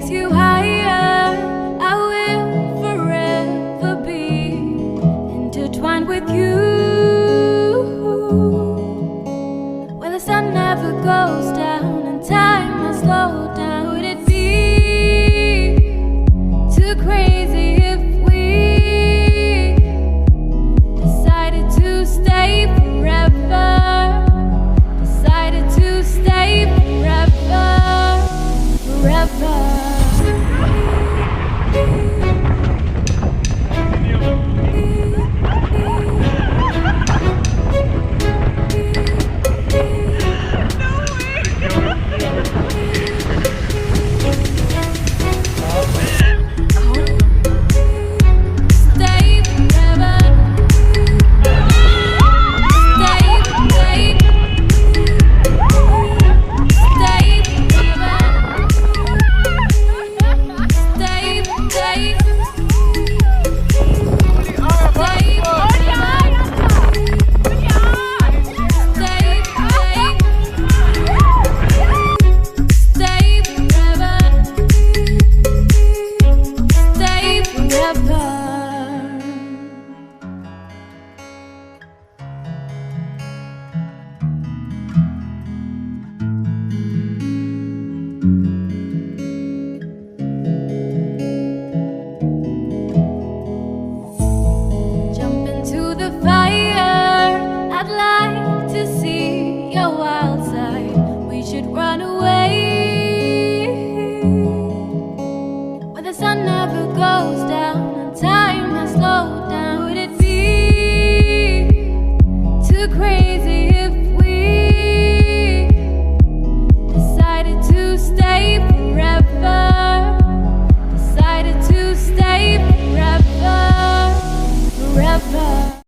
takes you higher, I will forever be intertwined with you. When the sun never goes down and time has slowed down, would it be too crazy if we decided to stay forever? Decided to stay forever, forever. Run away when the sun never goes down and time has slowed down. Would it be too crazy if we decided to stay